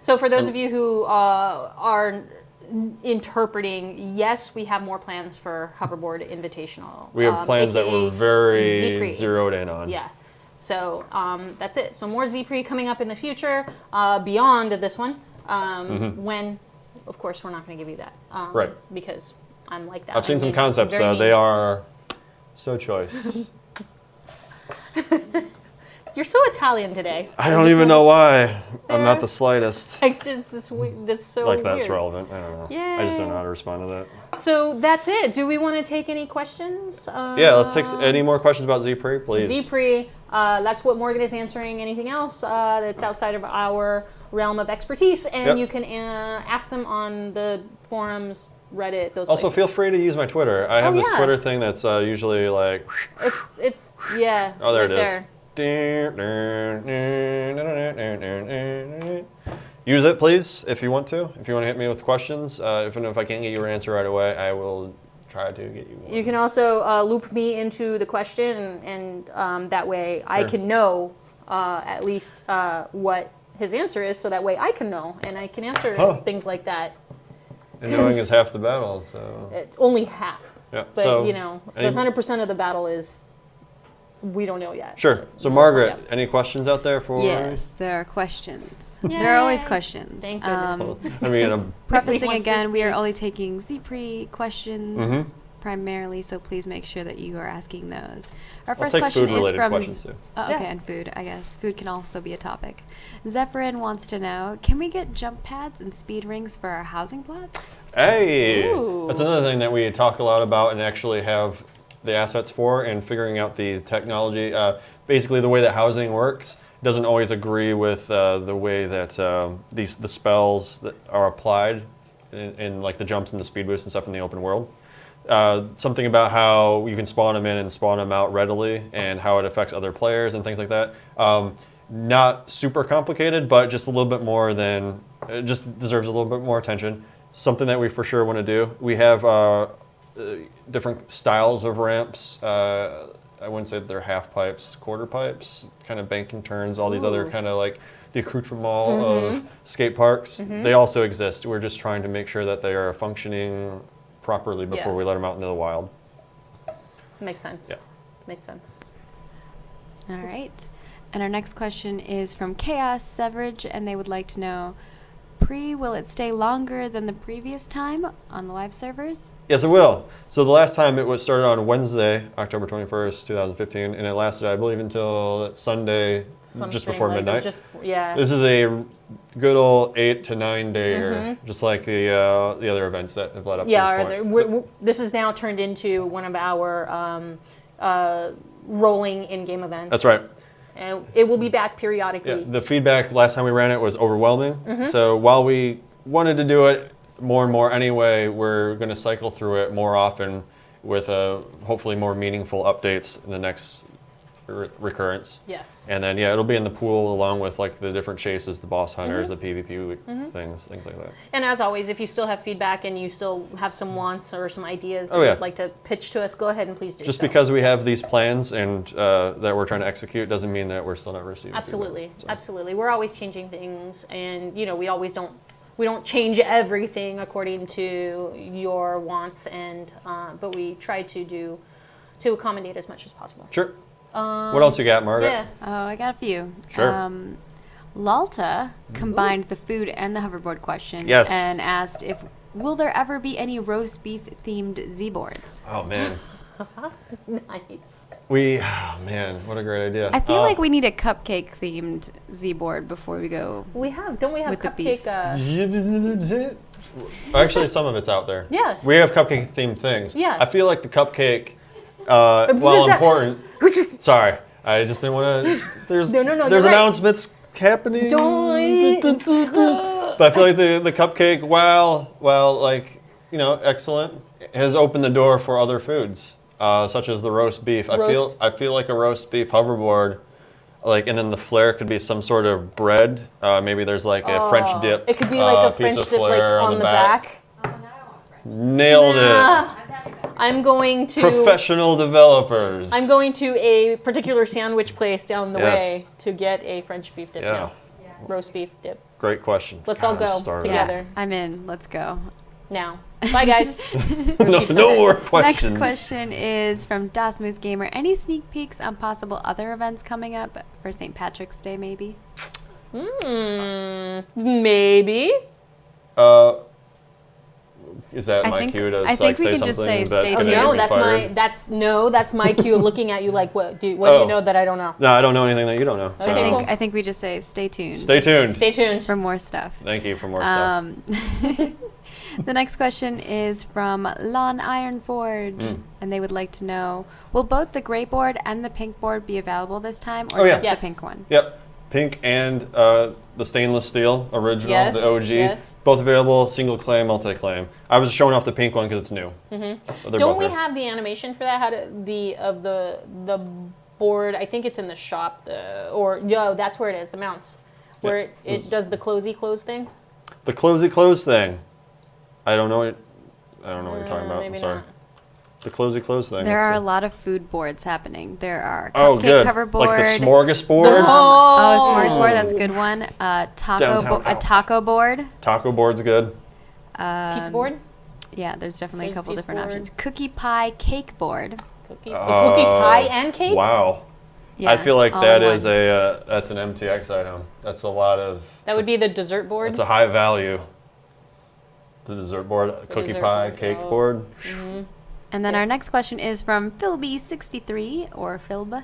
for those of you who are interpreting, yes, we have more plans for Hoverboard Invitational. We have plans that we're very zPrix. zeroed in on. Yeah. So that's it. So more zPrix coming up in the future, beyond this one. When, of course, we're not going to give you that. Right. Because I'm like that. I've seen some concepts. They are so choice. You're so Italian today. I don't even know why. I'm not the slightest. That's so like that's weird. relevant. I don't know. Yay. I just don't know how to respond to that. So that's it. Do we want to take any questions? Yeah, let's take any more questions about zPrix, please. zPrix, that's what Morgan is answering. Anything else that's outside of our realm of expertise, and you can ask them on the forums, Reddit, those Also, places. feel free to use my Twitter. I have this yeah. Twitter thing that's usually like... It's yeah. Oh, there right it is. there. Use it, please, if you want to. If you want to hit me with questions. If I can't get you an answer right away, I will try to get you one. You can also loop me into the question, and that way I can know at least what his answer is, so that way I can know, and I can answer things like that. And knowing is half the battle, so... It's only half. Yeah. But, so, the 100% of the battle is we don't know yet. Sure. So, Margaret, any questions out there for... Yes, there are questions. There are always questions. Thank goodness. I mean, Prefacing again, we are only taking zPrix questions. primarily, so please make sure that you are asking those. Our I'll first take question is food-related from questions, too. Oh, okay, and food, I guess. Food can also be a topic. Zephyrin wants to know, can we get jump pads and speed rings for our housing plots? Hey, Ooh. that's another thing that we talk a lot about and actually have the assets for, and figuring out the technology. Basically, the way that housing works doesn't always agree with the way that the spells that are applied in like the jumps and the speed boosts and stuff in the open world. Something about how you can spawn them in and spawn them out readily, and how it affects other players and things like that. Not super complicated, but just a little bit more than, it just deserves a little bit more attention. Something that we for sure want to do. We have different styles of ramps. I wouldn't say that they're half pipes, quarter pipes, kind of banking turns, all these other kind of like the accoutrement of skate parks. They also exist. We're just trying to make sure that they are functioning properly before we let them out into the wild. Makes sense. Yeah. Makes sense. All right. And our next question is from Chaos Severage, and they would like to know, will it stay longer than the previous time on the live servers? Yes, it will. So the last time it was started on Wednesday, October 21st, 2015, and it lasted, I believe, until that Sunday, just before like midnight. Yeah. This is a good old 8 to 9 day, just like the other events that have led up to this point. This is now turned into one of our rolling in-game events. That's right. And it will be back periodically. Yeah, the feedback last time we ran it was overwhelming. So while we wanted to do it more and more anyway, we're going to cycle through it more often with hopefully more meaningful updates in the next recurrence. Yes. And then, it'll be in the pool along with like the different chases, the boss hunters, the PvP things like that. And as always, if you still have feedback and you still have some wants or some ideas that Oh, yeah. you'd like to pitch to us, go ahead and please do Just so. because we have these plans and that we're trying to execute doesn't mean that we're still not receiving Absolutely. feedback, so. Absolutely. We're always changing things, and we always we don't change everything according to your wants, and but we try to accommodate as much as possible. Sure. What else you got, Margaret? Yeah. Oh, I got a few. Sure. Lalta combined the food and the hoverboard question Yes. and asked will there ever be any roast beef themed Z-boards? Oh, man. Nice. Oh, man, what a great idea. I feel like we need a cupcake themed Z-board before we go. Don't we have With the beef. cupcake? Actually, some of it's out there. Yeah. We have cupcake themed things. Yeah. I feel like the cupcake, while important. Sorry, I just didn't want to. There's No, there's you're right. announcements happening. Don't. But I feel like the cupcake, while like excellent, has opened the door for other foods, such as the roast beef. I feel like a roast beef hoverboard, and then the flair could be some sort of bread. Maybe there's like a French dip. It could be like a piece French of dip, like flair on the back. Nailed it. I'm going to Professional developers. I'm going to a particular sandwich place down the Yes. way to get a French beef dip. Yeah. Now. Roast beef dip. Great question. Let's all God, I'm go starving. together. I'm in. Let's go. Now. Bye, guys. No more questions. Next question is from Das Moose Gamer. Any sneak peeks on possible other events coming up for St. Patrick's Day, maybe? Maybe. Is that I my think- cue to I think we say can something just say that's stay gonna tuned. get No, me fired? that's my cue looking at you like what do you know that I don't know? No, I don't know anything that you don't know. So. Okay, cool. I think we just say stay tuned Stay tuned. Stay tuned. for more stuff. Thank you for more stuff. The next question is from Lon Iron Forge, and they would like to know, will both the gray board and the pink board be available this time, or just Yes. the pink one? Yep. Pink and the stainless steel original, Yes, the OG, yes. both available, single claim, multi-claim. I was showing off the pink one because it's new. Don't we have the animation for that? The board? I think it's in the shop. That's where it is. The mounts, where it does the closey close thing. The closey close thing. I don't know what you're talking about. I'm maybe sorry. not. The closey close thing. There let's are a see. lot of food boards happening. There are Oh, cupcake good. hoverboard. Like the smorgasbord. smorgasbord, that's a good one. Downtown. A taco board. Taco board's good. Pizza board. Yeah, there's definitely a There's couple pizza different board. options. Cookie pie cake board. Cookie pie and cake. Wow. Yeah, I feel like all that in is one. that's an MTX item. That's a lot of. That would be the dessert board. It's a high value. The dessert board, cookie dessert pie, board, cake oh. board. And then our next question is from Philby63, or Philb?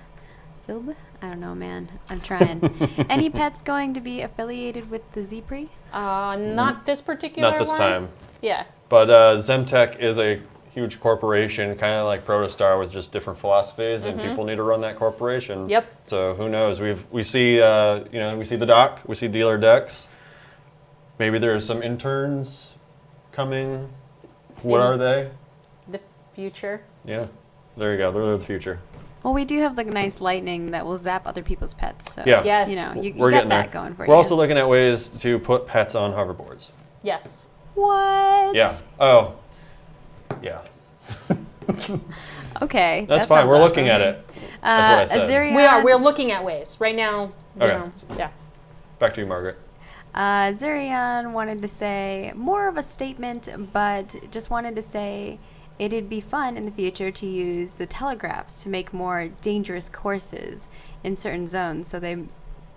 Philb? I don't know, man. I'm trying. Any pets going to be affiliated with the zPrix? Not this particular one. Not this time. Yeah. But Zemtech is a huge corporation, kind of like Protostar, with just different philosophies, and people need to run that corporation. Yep. So who knows? We see we see the doc, we see dealer decks. Maybe there's some interns coming. What are they? The future. Yeah, there you go. They're the future. Well, we do have the nice lightning that will zap other people's pets. So, Yeah. Yes. you know, you We're got getting that there. going for you. We're also looking at ways to put pets on hoverboards. Yes. What? Yeah. Oh. Yeah. Okay. That's that fine. sounds We're awesome. looking at it. That's what I said. Azurion, We're looking at ways right now. You Okay. know, yeah. Back to you, Margaret. Zurion wanted to say more of a statement, but just wanted to say it'd be fun in the future to use the telegraphs to make more dangerous courses in certain zones, so they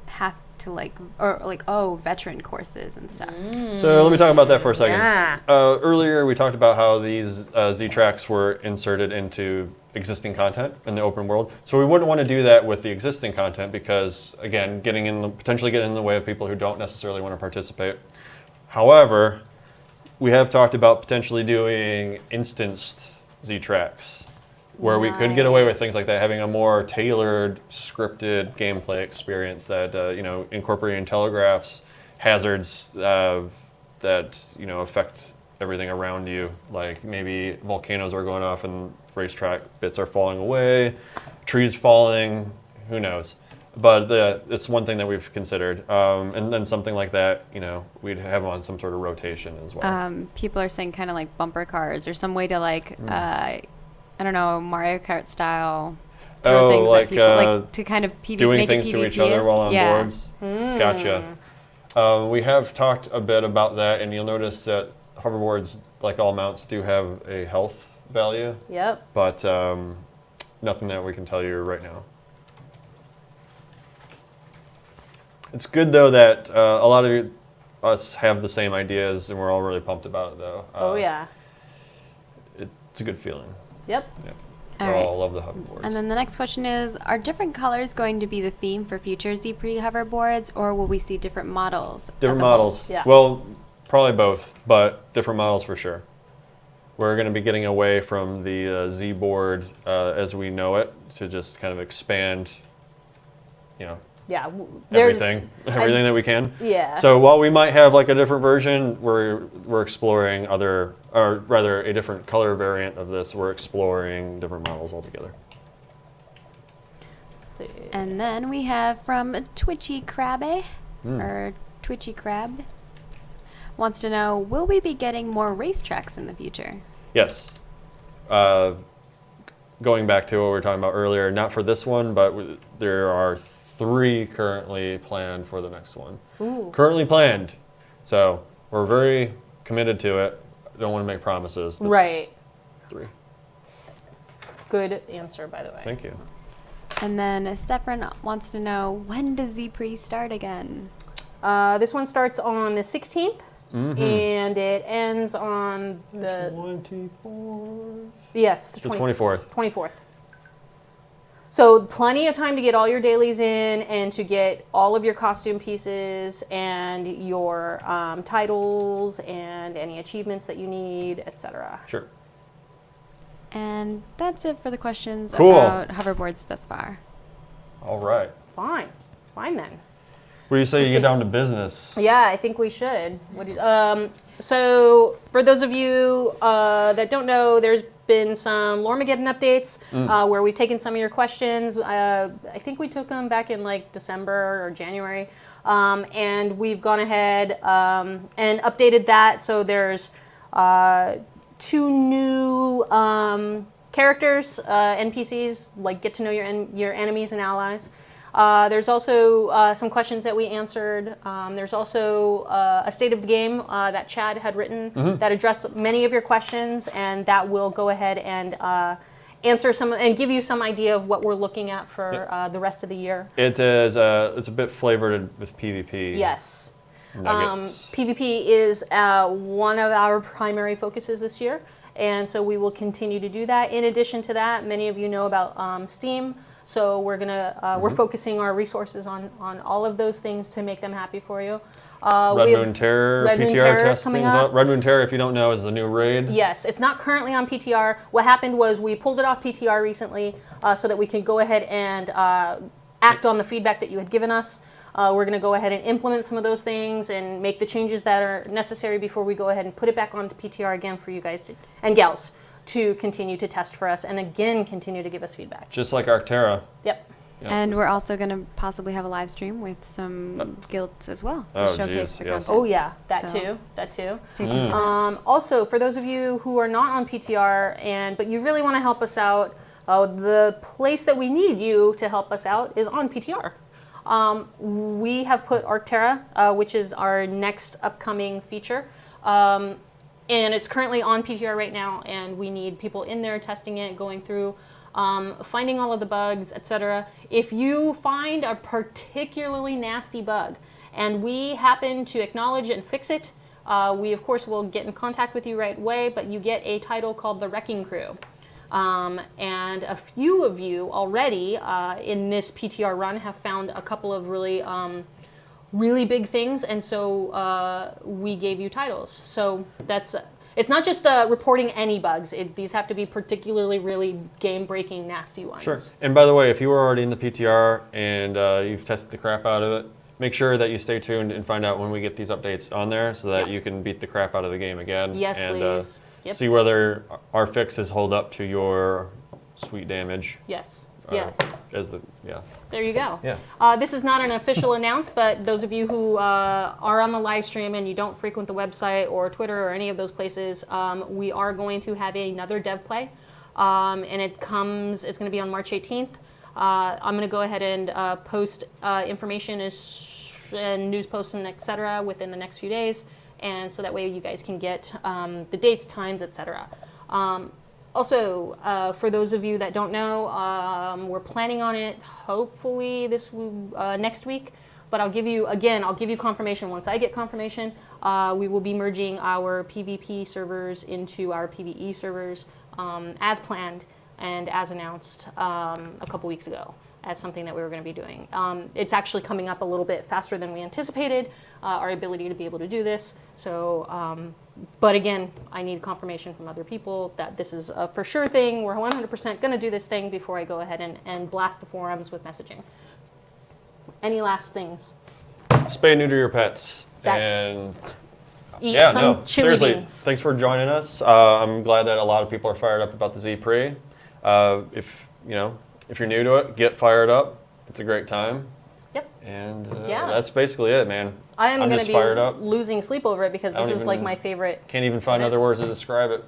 have to veteran courses and stuff. So let me talk about that for a second. Yeah. Earlier we talked about how these Z-tracks were inserted into existing content in the open world. So we wouldn't want to do that with the existing content because, again, potentially getting in the way of people who don't necessarily want to participate. However, we have talked about potentially doing instanced Z-tracks, where we could get away with things like that, having a more tailored, scripted gameplay experience that incorporating telegraphs, hazards that affect everything around you, like maybe volcanoes are going off and racetrack bits are falling away, trees falling, who knows. But it's one thing that we've considered, and then something like that, we'd have on some sort of rotation as well. People are saying kind of like bumper cars or some way to I don't know, Mario Kart style throw things at people, to kind of doing make things it to each other while on yeah. boards. Gotcha. We have talked a bit about that, and you'll notice that hoverboards, like all mounts, do have a health value. Yep. But nothing that we can tell you right now. It's good, though, that a lot of us have the same ideas, and we're all really pumped about it, though. Oh, yeah. It's a good feeling. Yep. Yeah. All We right. all love the hoverboards. And then the next question is, are different colors going to be the theme for future zPrix hoverboards, or will we see different models? Different as a whole? models. Yeah. Well, probably both, but different models for sure. We're going to be getting away from the Z board as we know it to just kind of expand, Yeah. everything that we can. Yeah. So while we might have like a different version, we're exploring a different color variant of this. We're exploring different models altogether. Let's see. And then we have from Twitchy Crabbe, or Twitchy Crab, wants to know, will we be getting more racetracks in the future? Yes. Going back to what we were talking about earlier, not for this one, but there are 3 currently planned for the next one. Ooh. Currently planned. So we're very committed to it. Don't want to make promises. But Right. 3. Good answer, by the way. Thank you. And then Sephron wants to know, when does zPrix start again? This one starts on the 16th, and it ends on the 24th. yes, The 24th. 24th. So plenty of time to get all your dailies in and to get all of your costume pieces and your titles and any achievements that you need, etc. Sure. And that's it for the questions Cool. about hoverboards thus far. All right. Fine then. What do you say you see. get down to business? Yeah, I think we should. So for those of you that don't know, there's been some Loremageddon updates where we've taken some of your questions. I think we took them back in like December or January. And we've gone ahead and updated that. So there's 2 new characters, NPCs, like get to know your enemies and allies. There's also some questions that we answered. There's also a state of the game that Chad had written that addressed many of your questions, and that will go ahead and answer some and give you some idea of what we're looking at for the rest of the year. It is. It's a bit flavored with PvP. Yes. Nuggets. PvP is one of our primary focuses this year. And so we will continue to do that. In addition to that, many of you know about Steam. So we're focusing our resources on all of those things to make them happy for you. Red Moon Terror PTR testing is up. Red Moon Terror, if you don't know, is the new raid. Yes, it's not currently on PTR. What happened was we pulled it off PTR recently so that we could go ahead and act on the feedback that you had given us. We're going to go ahead and implement some of those things and make the changes that are necessary before we go ahead and put it back onto PTR again for you guys and gals to continue to test for us and again continue to give us feedback. Just like Arctera. Yep. And we're also going to possibly have a live stream with some guilds as well to showcase the content. Oh yeah, that too. Stay tuned for that. Also, for those of you who are not on PTR but you really want to help us out, the place that we need you to help us out is on PTR. We have put Arctera, which is our next upcoming feature, and it's currently on PTR right now, and we need people in there testing it, going through, finding all of the bugs, etc. If you find a particularly nasty bug and we happen to acknowledge and fix it, we of course will get in contact with you right away, but you get a title called the Wrecking Crew. And a few of you already in this PTR run have found a couple of really big things, and so we gave you titles. So it's not just reporting any bugs. These have to be particularly really game-breaking, nasty ones. Sure. And by the way, if you were already in the PTR and you've tested the crap out of it, make sure that you stay tuned and find out when we get these updates on there so that you can beat the crap out of the game again. Yes, please. See whether our fixes hold up to your sweet damage. Yes. There you go. Yeah. This is not an official announce, but those of you who are on the live stream and you don't frequent the website or Twitter or any of those places, we are going to have another dev play, and it's going to be on March 18th. I'm going to go ahead and post information and news posts and etc. within the next few days. And so that way you guys can get the dates, times, etc. Also, for those of you that don't know, we're planning on it hopefully next week. But I'll give you confirmation. Once I get confirmation, we will be merging our PvP servers into our PvE servers as planned and as announced a couple weeks ago as something that we were going to be doing. It's actually coming up a little bit faster than we anticipated, our ability to be able to do this. So, but again, I need confirmation from other people that this is a for sure thing. We're 100% going to do this thing before I go ahead and blast the forums with messaging. Any last things? Spay and neuter your pets. Seriously, beans. Thanks for joining us. I'm glad that a lot of people are fired up about the zPrix. If you're new to it, get fired up. It's a great time. Yep. And that's basically it, man. I am going to be fired up. losing sleep over it because this is like my favorite. Can't even find other words to describe it.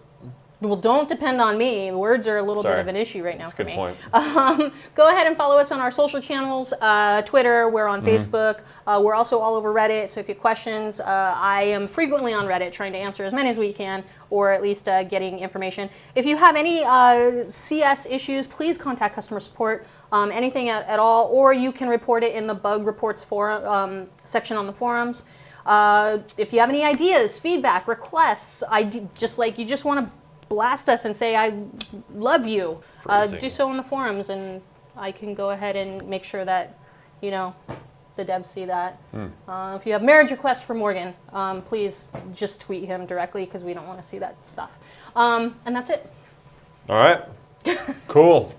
Well, don't depend on me. Words are a little bit of an issue right now for me. That's a good point. Go ahead and follow us on our social channels. Twitter, we're on Facebook. We're also all over Reddit. So if you have questions, I am frequently on Reddit trying to answer as many as we can, or at least getting information. If you have any CS issues, please contact customer support, anything at all, or you can report it in the bug reports forum section on the forums. If you have any ideas, feedback, requests, you just want to blast us and say I love you, do so in the forums, and I can go ahead and make sure that the devs see that. If you have marriage requests for Morgan, please just tweet him directly because we don't want to see that stuff. And that's it. All right. Cool.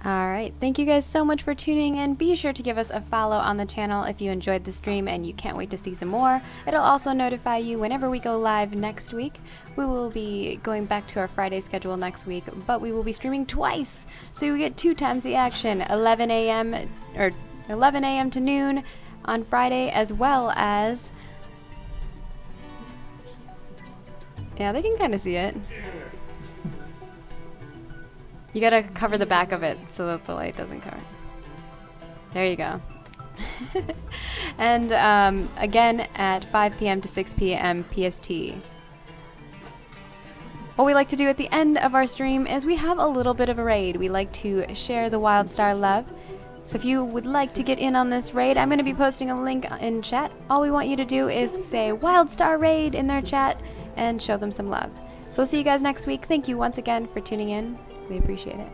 Alright, thank you guys so much for tuning in. Be sure to give us a follow on the channel if you enjoyed the stream and you can't wait to see some more. It'll also notify you whenever we go live next week. We will be going back to our Friday schedule next week, but we will be streaming twice, so you get 2 times the action, 11 a.m. to noon on Friday, as well as... Yeah, they can kind of see it. You gotta cover the back of it so that the light doesn't cover. There you go. And again at 5 p.m. to 6 p.m. PST. What we like to do at the end of our stream is we have a little bit of a raid. We like to share the WildStar love. So if you would like to get in on this raid, I'm going to be posting a link in chat. All we want you to do is say WildStar raid in their chat and show them some love. So we'll see you guys next week. Thank you once again for tuning in. We appreciate it.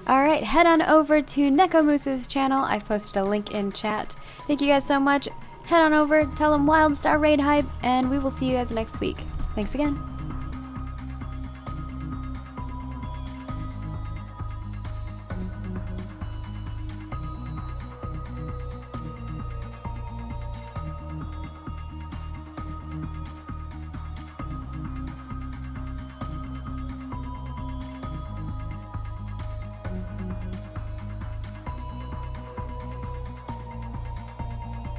Alright, head on over to Nekomoose's channel. I've posted a link in chat. Thank you guys so much. Head on over, tell them WildStar Raid Hype, and we will see you guys next week. Thanks again.